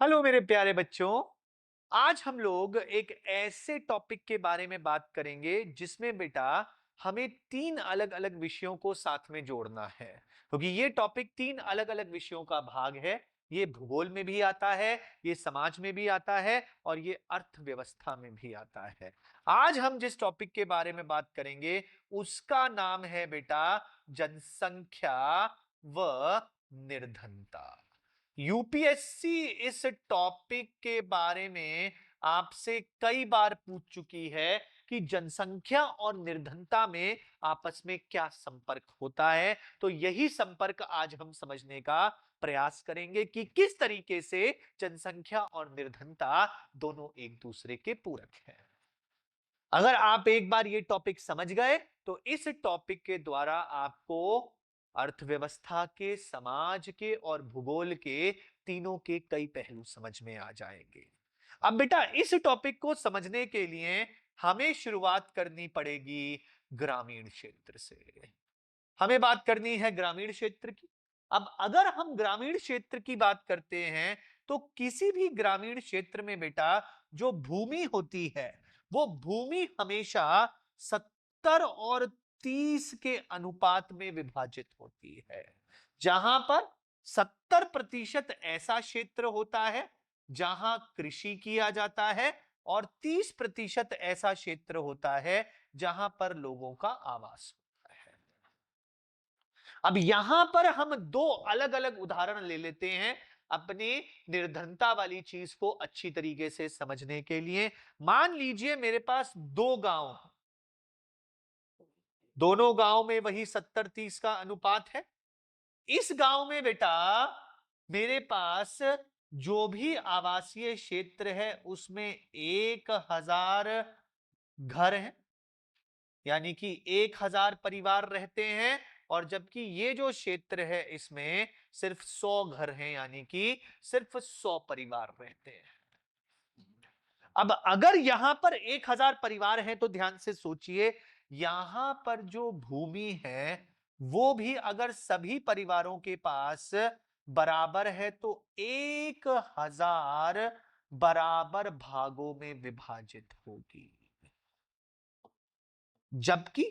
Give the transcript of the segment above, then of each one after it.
Hello मेरे प्यारे बच्चों। आज हम लोग एक ऐसे टॉपिक के बारे में बात करेंगे जिसमें बेटा हमें तीन अलग अलग विषयों को साथ में जोड़ना है, क्योंकि ये टॉपिक तीन अलग अलग विषयों का भाग है। ये भूगोल में भी आता है, ये समाज में भी आता है और ये अर्थव्यवस्था में भी आता है। आज हम जिस टॉपिक के बारे में बात करेंगे उसका नाम है बेटा जनसंख्या व निर्धनता। यूपीएससी इस टॉपिक के बारे में आपसे कई बार पूछ चुकी है कि जनसंख्या और निर्धनता में आपस में क्या संपर्क होता है। तो यही संपर्क आज हम समझने का प्रयास करेंगे कि किस तरीके से जनसंख्या और निर्धनता दोनों एक दूसरे के पूरक हैं। अगर आप एक बार ये टॉपिक समझ गए तो इस टॉपिक के द्वारा आपको अर्थव्यवस्था के, समाज के और भूगोल के तीनों के कई पहलू समझ में आ जाएंगे। अब बेटा इस टॉपिक को समझने के लिए हमें शुरुआत करनी पड़ेगी ग्रामीण क्षेत्र से। हमें बात करनी है ग्रामीण क्षेत्र की। अब अगर हम ग्रामीण क्षेत्र की बात करते हैं तो किसी भी ग्रामीण क्षेत्र में बेटा जो भूमि होती है वो भूमि हमेशा 70 और 30 के अनुपात में विभाजित होती है। जहां पर 70% ऐसा क्षेत्र होता है जहां कृषि किया जाता है और 30% ऐसा क्षेत्र होता है जहां पर लोगों का आवास होता है। अब यहां पर हम दो अलग अलग उदाहरण ले लेते हैं अपने निर्धनता वाली चीज को अच्छी तरीके से समझने के लिए। मान लीजिए मेरे पास दो गांव, दोनों गांव में वही 70-30 का अनुपात है। इस गांव में बेटा मेरे पास जो भी आवासीय क्षेत्र है उसमें 1000 घर हैं, यानी कि 1000 परिवार रहते हैं। और जबकि ये जो क्षेत्र है इसमें सिर्फ 100 घर हैं, यानी कि सिर्फ 100 परिवार रहते हैं। अब अगर यहां पर 1000 परिवार हैं तो ध्यान से सोचिए, यहां पर जो भूमि है वो भी अगर सभी परिवारों के पास बराबर है तो 1000 बराबर भागों में विभाजित होगी। जबकि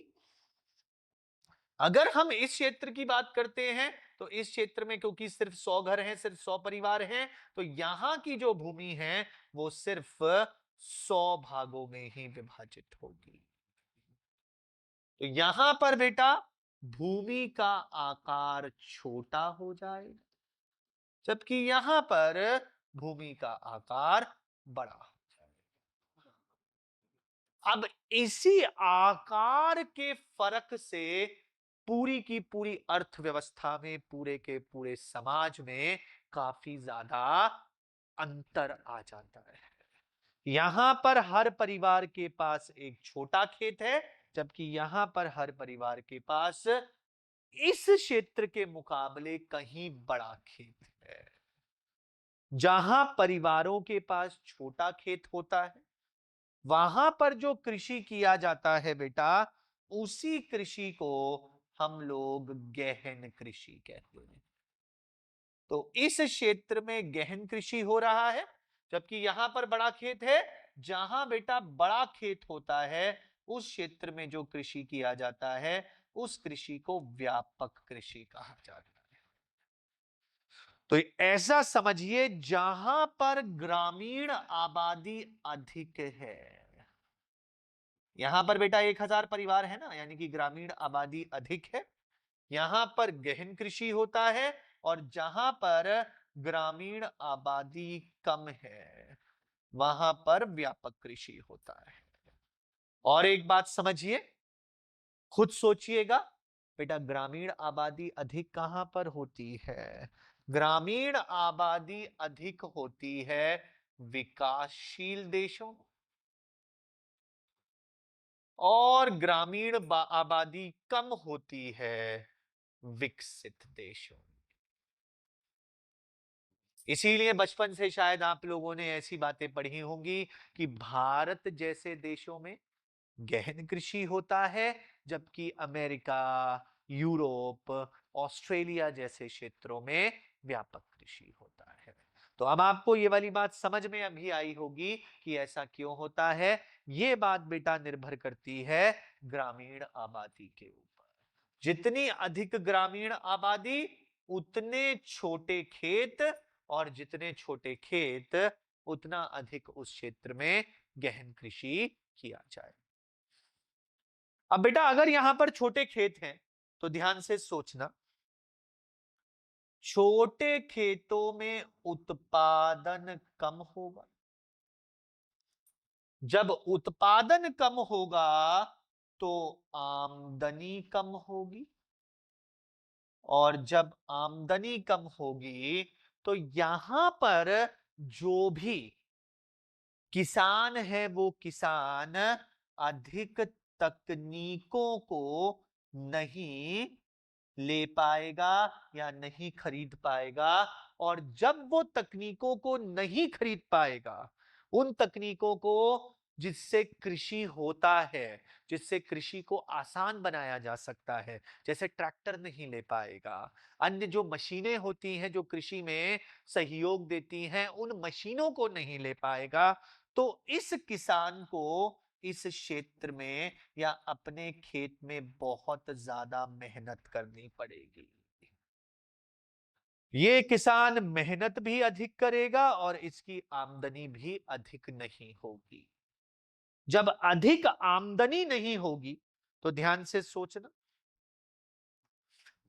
अगर हम इस क्षेत्र की बात करते हैं तो इस क्षेत्र में क्योंकि सिर्फ 100 घर हैं, सिर्फ 100 परिवार हैं, तो यहां की जो भूमि है वो सिर्फ 100 भागों में ही विभाजित होगी। तो यहां पर बेटा भूमि का आकार छोटा हो जाएगा, जबकि यहां पर भूमि का आकार बड़ा हो जाएगा। अब इसी आकार के फर्क से पूरी की पूरी अर्थव्यवस्था में, पूरे के पूरे समाज में काफी ज्यादा अंतर आ जाता है। यहां पर हर परिवार के पास एक छोटा खेत है, जबकि यहां पर हर परिवार के पास इस क्षेत्र के मुकाबले कहीं बड़ा खेत है। जहां परिवारों के पास छोटा खेत होता है वहां पर जो कृषि किया जाता है बेटा, उसी कृषि को हम लोग गहन कृषि कहते हैं। तो इस क्षेत्र में गहन कृषि हो रहा है, जबकि यहां पर बड़ा खेत है। जहां बेटा बड़ा खेत होता है उस क्षेत्र में जो कृषि किया जाता है उस कृषि को व्यापक कृषि कहा जाता है। तो ऐसा समझिए जहां पर ग्रामीण आबादी अधिक है, यहां पर बेटा 1000 परिवार है ना, यानी कि ग्रामीण आबादी अधिक है, यहां पर गहन कृषि होता है। और जहां पर ग्रामीण आबादी कम है वहां पर व्यापक कृषि होता है। और एक बात समझिए, खुद सोचिएगा बेटा, ग्रामीण आबादी अधिक कहां पर होती है? ग्रामीण आबादी अधिक होती है विकासशील देशों और ग्रामीण आबादी कम होती है विकसित देशों। इसीलिए बचपन से शायद आप लोगों ने ऐसी बातें पढ़ी होंगी कि भारत जैसे देशों में गहन कृषि होता है, जबकि अमेरिका, यूरोप, ऑस्ट्रेलिया जैसे क्षेत्रों में व्यापक कृषि होता है। तो अब आपको ये वाली बात समझ में अभी आई होगी कि ऐसा क्यों होता है। ये बात बेटा निर्भर करती है ग्रामीण आबादी के ऊपर। जितनी अधिक ग्रामीण आबादी उतने छोटे खेत, और जितने छोटे खेत उतना अधिक उस क्षेत्र में गहन कृषि किया जाए। अब बेटा अगर यहां पर छोटे खेत हैं तो ध्यान से सोचना, छोटे खेतों में उत्पादन कम होगा। जब उत्पादन कम होगा तो आमदनी कम होगी, और जब आमदनी कम होगी तो यहां पर जो भी किसान है वो किसान अधिक तकनीकों को नहीं ले पाएगा या नहीं खरीद पाएगा। और जब वो तकनीकों को नहीं खरीद पाएगा, उन तकनीकों को जिससे कृषि होता है, जिससे कृषि को आसान बनाया जा सकता है, जैसे ट्रैक्टर नहीं ले पाएगा, अन्य जो मशीनें होती हैं जो कृषि में सहयोग देती हैं उन मशीनों को नहीं ले पाएगा, तो इस किसान को इस क्षेत्र में या अपने खेत में बहुत ज्यादा मेहनत करनी पड़ेगी। ये किसान मेहनत भी अधिक करेगा और इसकी आमदनी भी अधिक नहीं होगी। जब अधिक आमदनी नहीं होगी तो ध्यान से सोचना,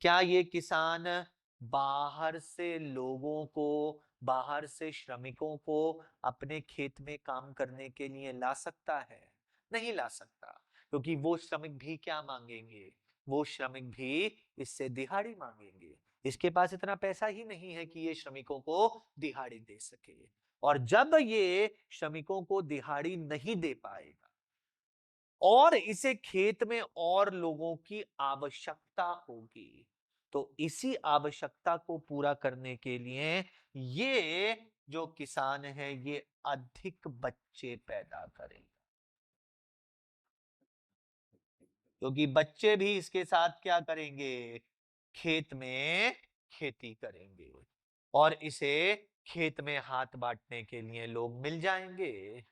क्या ये किसान बाहर से लोगों को, बाहर से श्रमिकों को अपने खेत में काम करने के लिए ला सकता है? नहीं ला सकता, क्योंकि वो श्रमिक भी क्या मांगेंगे, वो श्रमिक भी इससे दिहाड़ी मांगेंगे। इसके पास इतना पैसा ही नहीं है कि ये श्रमिकों को दिहाड़ी दे सके। और जब ये श्रमिकों को दिहाड़ी नहीं दे पाएगा और इसे खेत में और लोगों की आवश्यकता होगी, तो इसी आवश्यकता को पूरा करने के लिए ये जो किसान है ये अधिक बच्चे पैदा करेगा, क्योंकि बच्चे भी इसके साथ क्या करेंगे, खेत में खेती करेंगे, और इसे खेत में हाथ बांटने के लिए लोग मिल जाएंगे,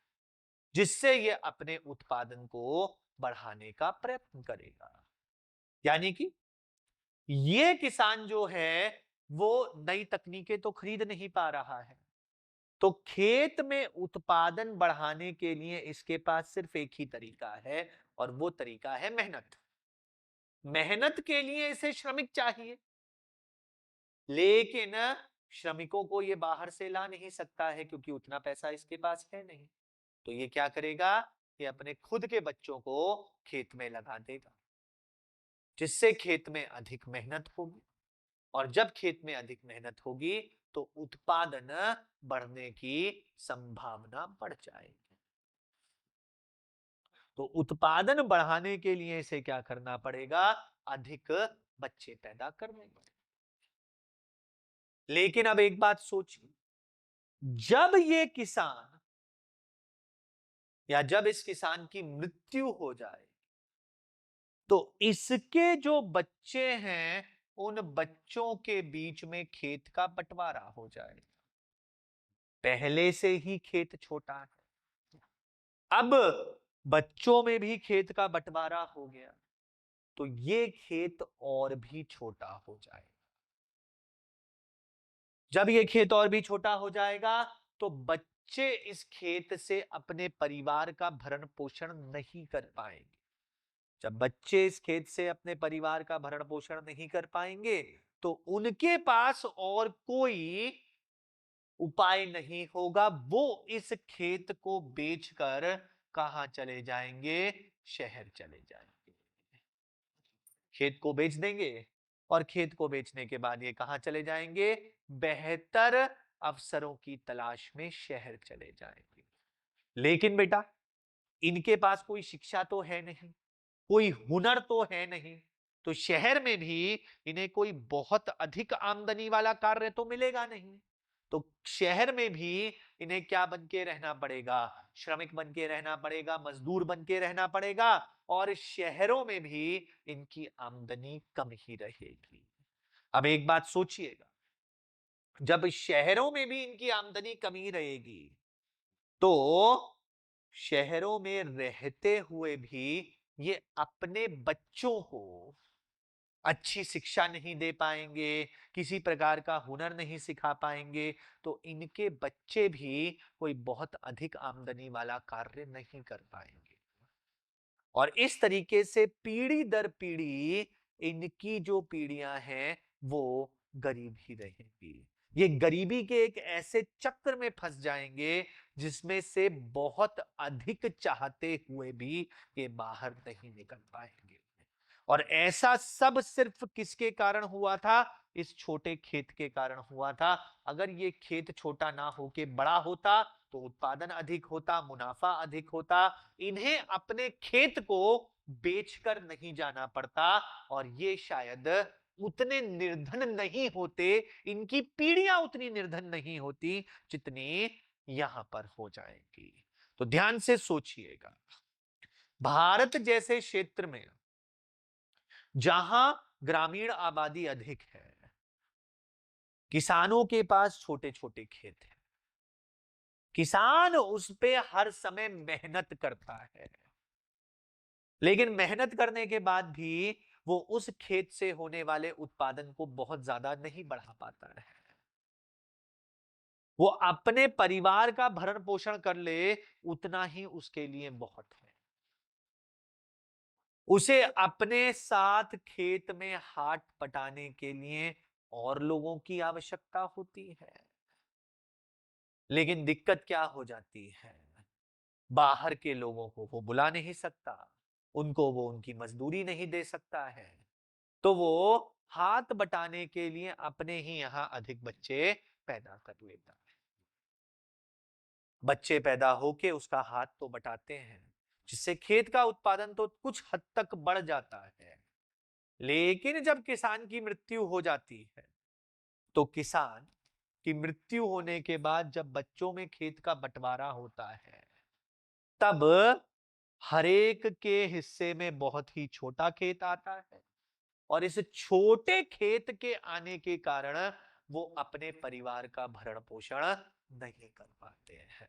जिससे ये अपने उत्पादन को बढ़ाने का प्रयत्न करेगा। यानी कि ये किसान जो है वो नई तकनीकें तो खरीद नहीं पा रहा है, तो खेत में उत्पादन बढ़ाने के लिए इसके पास सिर्फ एक ही तरीका है, और वो तरीका है मेहनत। मेहनत के लिए इसे श्रमिक चाहिए, लेकिन श्रमिकों को ये बाहर से ला नहीं सकता है क्योंकि उतना पैसा इसके पास है नहीं। तो ये क्या करेगा, ये अपने खुद के बच्चों को खेत में लगा देगा, जिससे खेत में अधिक मेहनत होगी, और जब खेत में अधिक मेहनत होगी तो उत्पादन बढ़ने की संभावना बढ़ जाएगी। तो उत्पादन बढ़ाने के लिए इसे क्या करना पड़ेगा, अधिक बच्चे पैदा करने पड़ेंगे। लेकिन अब एक बात सोचिए, जब ये किसान या जब इस किसान की मृत्यु हो जाए तो इसके जो बच्चे हैं उन बच्चों के बीच में खेत का बंटवारा हो जाए। पहले से ही खेत छोटा है, अब बच्चों में भी खेत का बंटवारा हो गया तो ये खेत और भी छोटा हो जाएगा। जब ये खेत और भी छोटा हो जाएगा तो बच्चे इस खेत से अपने परिवार का भरण पोषण नहीं कर पाएंगे। जब बच्चे इस खेत से अपने परिवार का भरण पोषण नहीं कर पाएंगे तो उनके पास और कोई उपाय नहीं होगा, वो इस खेत को बेचकर कहां चले जाएंगे, शहर चले जाएंगे। खेत को बेच देंगे और खेत को बेचने के बाद ये कहां चले जाएंगे, बेहतर अवसरों की तलाश में शहर चले जाएंगे। लेकिन बेटा इनके पास कोई शिक्षा तो है नहीं, कोई हुनर तो है नहीं, तो शहर में भी इन्हें कोई बहुत अधिक आमदनी वाला कार्य तो मिलेगा नहीं। तो शहर में भी इन्हें क्या बन के रहना पड़ेगा, श्रमिक बन के रहना पड़ेगा, मजदूर बन के रहना पड़ेगा, और शहरों में भी इनकी आमदनी कम ही रहेगी। अब एक बात सोचिएगा, जब शहरों में भी इनकी आमदनी कमी रहेगी, तो शहरों में रहते हुए भी ये अपने बच्चों को अच्छी शिक्षा नहीं दे पाएंगे, किसी प्रकार का हुनर नहीं सिखा पाएंगे, तो इनके बच्चे भी कोई बहुत अधिक आमदनी वाला कार्य नहीं कर पाएंगे। और इस तरीके से पीढ़ी दर पीढ़ी इनकी जो पीढ़ियां हैं वो गरीब ही रहेंगी। ये गरीबी के एक ऐसे चक्र में फंस जाएंगे जिसमें से बहुत अधिक चाहते हुए भी ये बाहर नहीं निकल पाएंगे। और ऐसा सब सिर्फ किसके कारण हुआ था? इस छोटे खेत के कारण हुआ था। अगर ये खेत छोटा ना होके बड़ा होता तो उत्पादन अधिक होता, मुनाफा अधिक होता, इन्हें अपने खेत को बेचकर नहीं जाना पड़ता, और ये शायद उतने निर्धन नहीं होते, इनकी पीढ़ियां उतनी निर्धन नहीं होती जितनी यहां पर हो जाएंगी। तो ध्यान से सोचिएगा, भारत जैसे क्षेत्र में जहां ग्रामीण आबादी अधिक है, किसानों के पास छोटे छोटे खेत हैं, किसान उस पे हर समय मेहनत करता है, लेकिन मेहनत करने के बाद भी वो उस खेत से होने वाले उत्पादन को बहुत ज्यादा नहीं बढ़ा पाता है। वो अपने परिवार का भरण पोषण कर ले उतना ही उसके लिए बहुत है। उसे अपने साथ खेत में हाथ पटाने के लिए और लोगों की आवश्यकता होती है। लेकिन दिक्कत क्या हो जाती है, बाहर के लोगों को वो बुला नहीं सकता, उनको वो उनकी मजदूरी नहीं दे सकता है, तो वो हाथ बटाने के लिए अपने ही यहां अधिक बच्चे पैदा कर लेता है। बच्चे पैदा होके उसका हाथ तो बटाते हैं, जिससे खेत का उत्पादन तो कुछ हद तक बढ़ जाता है। लेकिन जब किसान की मृत्यु हो जाती है, तो किसान की मृत्यु होने के बाद जब बच्चों में खेत का बंटवारा होता है, तब हरेक के हिस्से में बहुत ही छोटा खेत आता है, और इस छोटे खेत के आने के कारण वो अपने परिवार का भरण पोषण नहीं कर पाते हैं।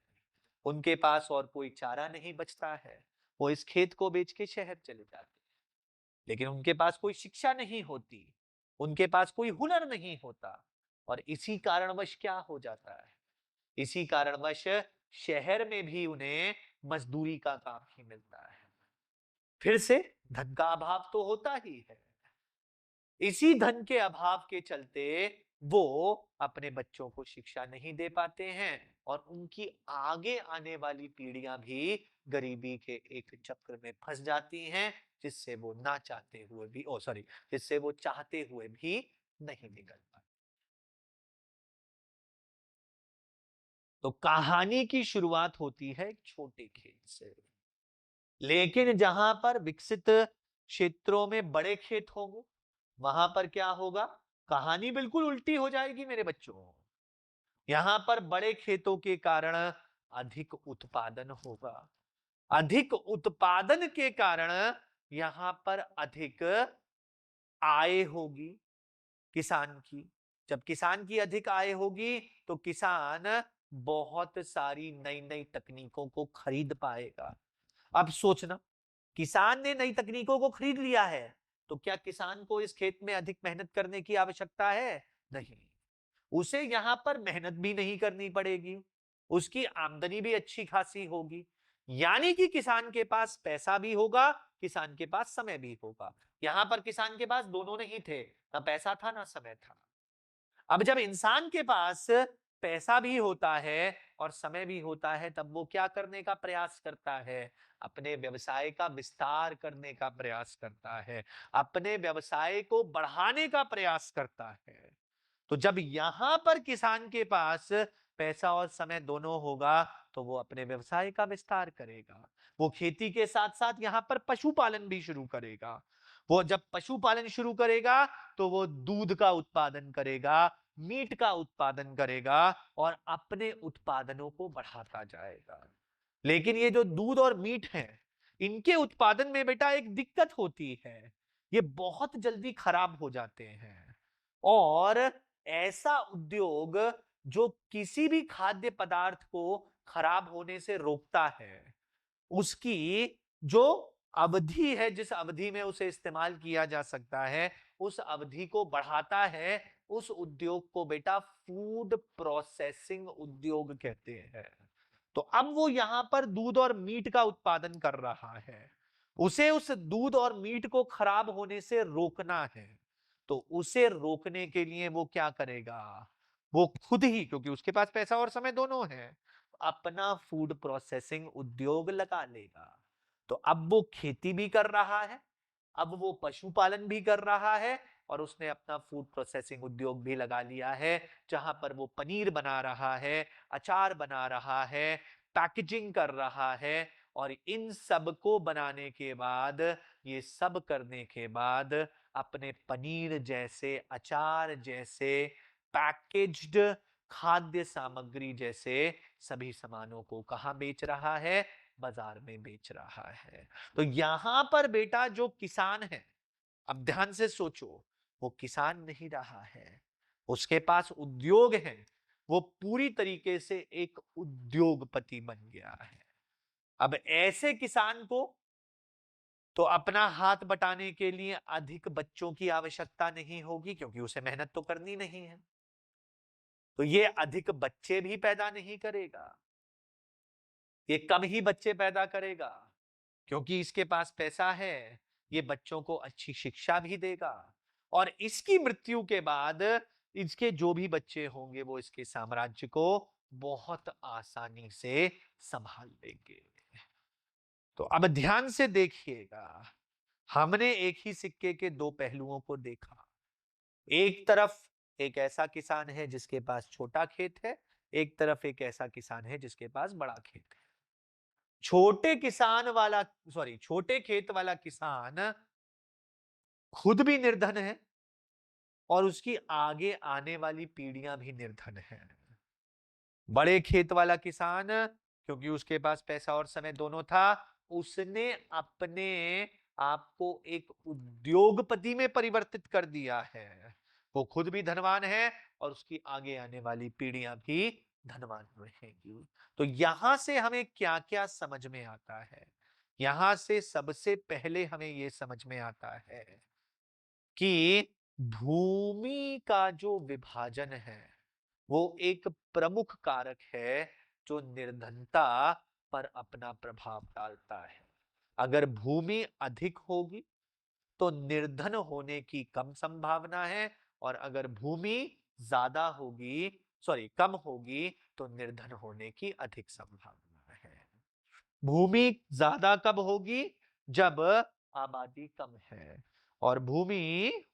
उनके पास और कोई चारा नहीं बचता है, वो इस खेत को बेच के शहर चले जाते हैं। लेकिन उनके पास कोई शिक्षा नहीं होती, उनके पास कोई हुनर नहीं होता, और इसी कारणवश क्या हो जाता है, इसी कारणवश शहर में भी उन्हें मजदूरी का काम ही मिलता है। फिर से धन का अभाव तो होता ही है। इसी धन के अभाव के चलते वो अपने बच्चों को शिक्षा नहीं दे पाते हैं, और उनकी आगे आने वाली पीढ़ियां भी गरीबी के एक चक्र में फंस जाती हैं, जिससे वो ना चाहते हुए भी जिससे वो चाहते हुए भी नहीं निकल पाते। तो कहानी की शुरुआत होती है एक छोटे खेत से, लेकिन जहां पर विकसित क्षेत्रों में बड़े खेत होंगे, वहां पर क्या होगा, कहानी बिल्कुल उल्टी हो जाएगी मेरे बच्चों। यहां पर बड़े खेतों के कारण अधिक उत्पादन होगा, अधिक उत्पादन के कारण यहां पर अधिक आय होगी किसान की। जब किसान की अधिक आय होगी, तो किसान बहुत सारी नई नई तकनीकों को खरीद पाएगा। अब सोचना, किसान ने नई तकनीकों को खरीद लिया है, तो क्या किसान को इस खेत में अधिक मेहनत करने की आवश्यकता है? नहीं। उसे यहां पर मेहनत भी नहीं करनी पड़ेगी, उसकी आमदनी भी अच्छी खासी होगी। यानी कि किसान के पास पैसा भी होगा, किसान के पास समय भी होगा। यहां पर किसान के पास दोनों नहीं थे, ना पैसा था ना समय था। अब जब इंसान के पास पैसा भी होता है और समय भी होता है, तब वो क्या करने का प्रयास करता है? अपने व्यवसाय का विस्तार करने का प्रयास करता है, अपने व्यवसाय को बढ़ाने का प्रयास करता है। तो जब यहां पर किसान के पास पैसा और समय दोनों होगा, तो वो अपने व्यवसाय का विस्तार करेगा। वो खेती के साथ साथ यहां पर पशुपालन भी शुरू करेगा। वो जब पशुपालन शुरू करेगा, तो वो दूध का उत्पादन करेगा, मीट का उत्पादन करेगा, और अपने उत्पादनों को बढ़ाता जाएगा। लेकिन ये जो दूध और मीट है, इनके उत्पादन में बेटा एक दिक्कत होती है, ये बहुत जल्दी खराब हो जाते हैं। और ऐसा उद्योग जो किसी भी खाद्य पदार्थ को खराब होने से रोकता है, उसकी जो अवधि है, जिस अवधि में उसे इस्तेमाल किया जा सकता है, उस अवधि को बढ़ाता है, उस उद्योग को बेटा फूड प्रोसेसिंग उद्योग कहते हैं। तो अब वो यहां पर दूध और मीट का उत्पादन कर रहा है, उसे उस दूध और मीट को खराब होने से रोकना है। तो उसे रोकने के लिए वो क्या करेगा, वो खुद ही, क्योंकि उसके पास पैसा और समय दोनों है, अपना फूड प्रोसेसिंग उद्योग लगा लेगा। तो अब वो खेती भी कर रहा है, अब वो पशुपालन भी कर रहा है, और उसने अपना फूड प्रोसेसिंग उद्योग भी लगा लिया है, जहां पर वो पनीर बना रहा है, अचार बना रहा है, पैकेजिंग कर रहा है। और इन सब को बनाने के बाद, ये सब करने के बाद, अपने पनीर जैसे, अचार जैसे, पैकेज्ड खाद्य सामग्री जैसे सभी सामानों को कहां बेच रहा है, बाजार में बेच रहा है। तो यहां पर बेटा जो किसान है, अब ध्यान से सोचो, वो किसान नहीं रहा है, उसके पास उद्योग है, वो पूरी तरीके से एक उद्योगपति बन गया है। अब ऐसे किसान को तो अपना हाथ बटाने के लिए अधिक बच्चों की आवश्यकता नहीं होगी, क्योंकि उसे मेहनत तो करनी नहीं है, तो ये अधिक बच्चे भी पैदा नहीं करेगा, ये कम ही बच्चे पैदा करेगा, क्योंकि इसके पास पैसा है, ये बच्चों को अच्छी शिक्षा भी देगा, और इसकी मृत्यु के बाद इसके जो भी बच्चे होंगे वो इसके साम्राज्य को बहुत आसानी से संभाल लेंगे। तो अब ध्यान से देखिएगा, हमने एक ही सिक्के के दो पहलुओं को देखा। एक तरफ एक ऐसा किसान है जिसके पास छोटा खेत है, एक तरफ एक ऐसा किसान है जिसके पास बड़ा खेत है। छोटे किसान वाला, सॉरी, छोटे खेत वाला किसान खुद भी निर्धन है, और उसकी आगे आने वाली पीढ़ियां भी निर्धन है। बड़े खेत वाला किसान, क्योंकि उसके पास पैसा और समय दोनों था, उसने अपने आप को एक उद्योगपति में परिवर्तित कर दिया है। वो खुद भी धनवान है, और उसकी आगे आने वाली पीढ़ियां भी धनवान रहेंगी। तो यहां से हमें क्या क्या समझ में आता है, यहां से सबसे पहले हमें यह समझ में आता है कि भूमि का जो विभाजन है, वो एक प्रमुख कारक है जो निर्धनता पर अपना प्रभाव डालता है। अगर भूमि अधिक होगी तो निर्धन होने की कम संभावना है, और अगर भूमि ज्यादा होगी, सॉरी, कम होगी, तो निर्धन होने की अधिक संभावना है। भूमि ज्यादा कब होगी, जब आबादी कम है, और भूमि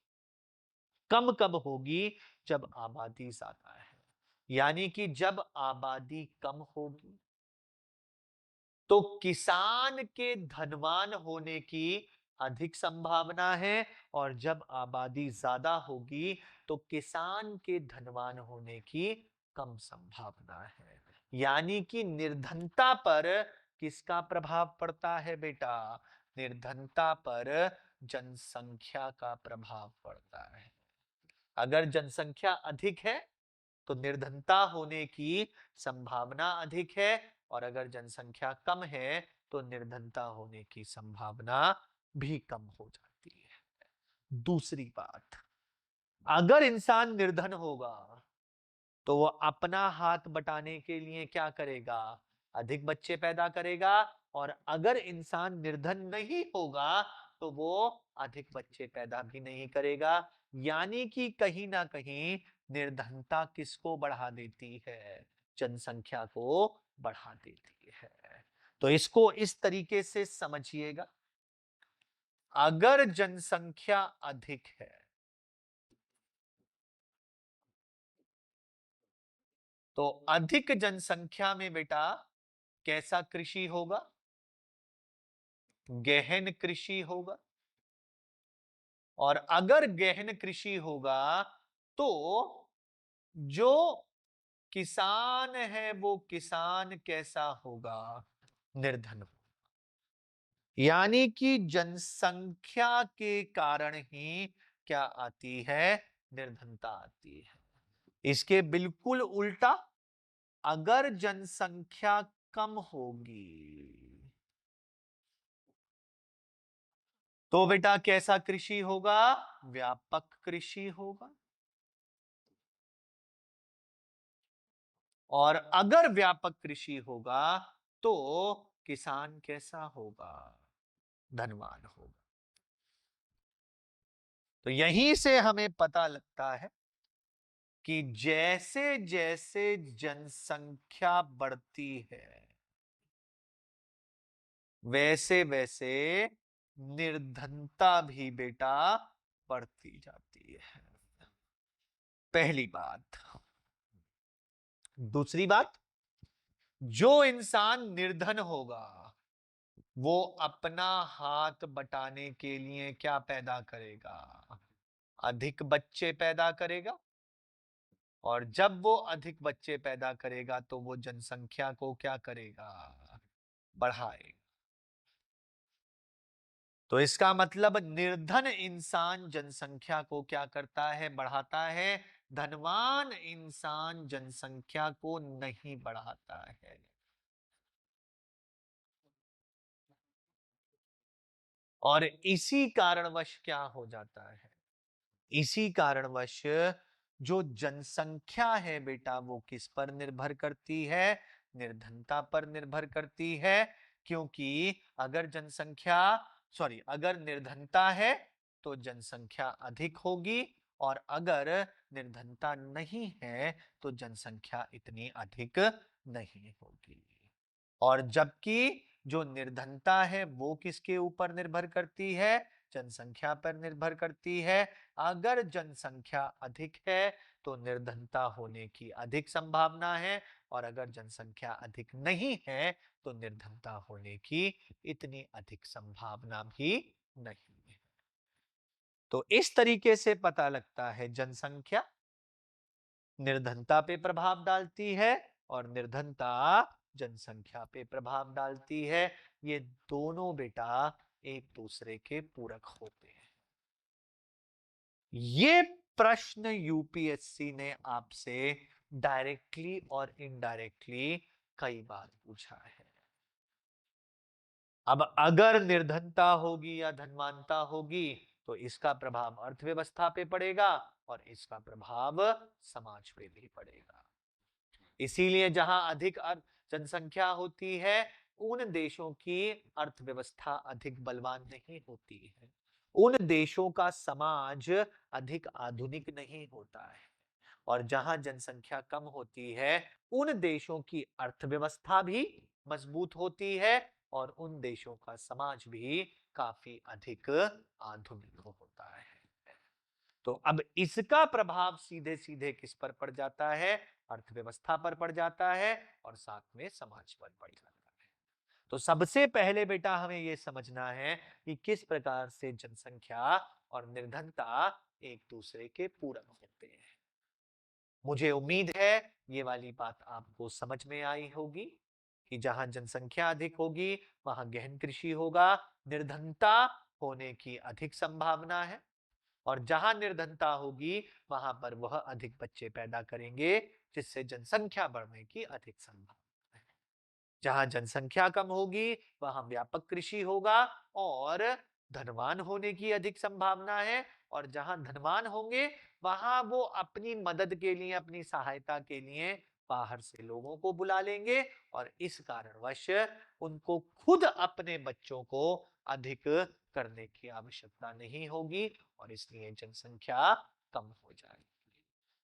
कम कब होगी, जब आबादी ज्यादा है। यानी कि जब आबादी कम होगी तो किसान के धनवान होने की अधिक संभावना है, और जब आबादी ज्यादा होगी तो किसान के धनवान होने की कम संभावना है। यानी कि निर्धनता पर किसका प्रभाव पड़ता है बेटा, निर्धनता पर जनसंख्या का प्रभाव पड़ता है। अगर जनसंख्या अधिक है तो निर्धनता होने की संभावना अधिक है, और अगर जनसंख्या कम है तो निर्धनता होने की संभावना भी कम हो जाती है। दूसरी बात, अगर इंसान निर्धन होगा तो वो अपना हाथ बटाने के लिए क्या करेगा, अधिक बच्चे पैदा करेगा, और अगर इंसान निर्धन नहीं होगा तो वो अधिक बच्चे पैदा भी नहीं करेगा। यानी कि कहीं ना कहीं निर्धनता किसको बढ़ा देती है, जनसंख्या को बढ़ा देती है। तो इसको इस तरीके से समझिएगा, अगर जनसंख्या अधिक है तो अधिक जनसंख्या में बेटा कैसा कृषि होगा, गहन कृषि होगा। और अगर गहन कृषि होगा तो जो किसान है वो किसान कैसा होगा, निर्धन होगा। यानी कि जनसंख्या के कारण ही क्या आती है, निर्धनता आती है। इसके बिल्कुल उल्टा, अगर जनसंख्या कम होगी तो बेटा कैसा कृषि होगा? व्यापक कृषि होगा। और अगर व्यापक कृषि होगा तो किसान कैसा होगा? धनवान होगा। तो यहीं से हमें पता लगता है कि जैसे जैसे जनसंख्या बढ़ती है वैसे वैसे निर्धनता भी बेटा बढ़ती जाती है। पहली बात। दूसरी बात, जो इंसान निर्धन होगा वो अपना हाथ बटाने के लिए क्या पैदा करेगा? अधिक बच्चे पैदा करेगा। और जब वो अधिक बच्चे पैदा करेगा तो वो जनसंख्या को क्या करेगा? बढ़ाएगा। तो इसका मतलब निर्धन इंसान जनसंख्या को क्या करता है? बढ़ाता है। धनवान इंसान जनसंख्या को नहीं बढ़ाता है। और इसी कारणवश क्या हो जाता है? इसी कारणवश जो जनसंख्या है बेटा वो किस पर निर्भर करती है? निर्धनता पर निर्भर करती है। क्योंकि अगर जनसंख्या अगर निर्धनता है तो जनसंख्या अधिक होगी, और अगर निर्धनता नहीं है तो जनसंख्या इतनी अधिक नहीं होगी। और जबकि जो निर्धनता है वो किसके ऊपर निर्भर करती है? जनसंख्या पर निर्भर करती है। अगर जनसंख्या अधिक है तो निर्धनता होने की अधिक संभावना है, और अगर जनसंख्या अधिक नहीं है तो निर्धनता होने की इतनी अधिक संभावना भी नहीं है। तो इस तरीके से पता लगता है जनसंख्या निर्धनता पे प्रभाव डालती है और निर्धनता जनसंख्या पे प्रभाव डालती है। ये दोनों बेटा एक दूसरे के पूरक होते हैं। ये प्रश्न यूपीएससी ने आपसे डायरेक्टली और इनडायरेक्टली कई बार पूछा है। अब अगर निर्धनता होगी या धनवानता होगी तो इसका प्रभाव अर्थव्यवस्था पे पड़ेगा और इसका प्रभाव समाज पे भी पड़ेगा। इसीलिए जहां अधिक जनसंख्या होती है उन देशों की अर्थव्यवस्था अधिक बलवान नहीं होती है। उन देशों का समाज अधिक आधुनिक नहीं होता है। और जहां जनसंख्या कम होती है उन देशों की अर्थव्यवस्था भी मजबूत होती है और उन देशों का समाज भी काफी अधिक आधुनिक होता है। तो अब इसका प्रभाव सीधे सीधे किस पर पड़ जाता है? अर्थव्यवस्था पर पड़ जाता है और साथ में समाज पर पड़ जाता है। तो सबसे पहले बेटा हमें यह समझना है कि किस प्रकार से जनसंख्या और निर्धनता एक दूसरे के पूरक होते हैं। मुझे उम्मीद है ये वाली बात आपको समझ में आई होगी कि जहां जनसंख्या अधिक होगी वहां गहन कृषि होगा, निर्धनता होने की अधिक संभावना है। और जहां निर्धनता होगी वहां पर वह अधिक बच्चे पैदा करेंगे जिससे जनसंख्या बढ़ने की अधिक संभावना है। जहां जनसंख्या कम होगी वहां व्यापक कृषि होगा और धनवान होने की अधिक संभावना है। और जहां धनवान होंगे वहां वो अपनी मदद के लिए, अपनी सहायता के लिए बाहर से लोगों को बुला लेंगे और इस कारणवश उनको खुद अपने बच्चों को अधिक करने की आवश्यकता नहीं होगी और इसलिए जनसंख्या कम हो जाएगी।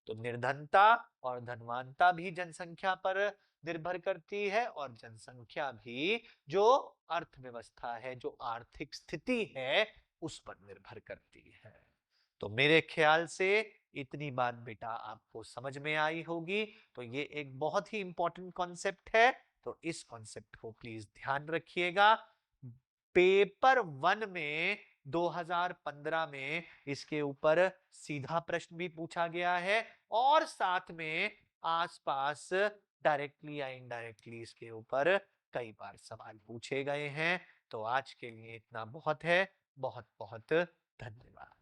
तो निर्धनता और धनवानता भी जनसंख्या पर निर्भर करती है और जनसंख्या भी जो अर्थव्यवस्था है, जो आर्थिक स्थिति है, उस पर निर्भर करती है। तो मेरे ख्याल से इतनी बात बेटा आपको समझ में आई होगी। तो ये एक बहुत ही इंपॉर्टेंट कॉन्सेप्ट है, तो इस कॉन्सेप्ट को प्लीज ध्यान रखिएगा। पेपर 1 में 2015 में इसके ऊपर सीधा प्रश्न भी पूछा गया है और साथ में आसपास डायरेक्टली या इनडायरेक्टली इसके ऊपर कई बार सवाल पूछे गए हैं। तो आज के लिए इतना बहुत है। बहुत बहुत धन्यवाद।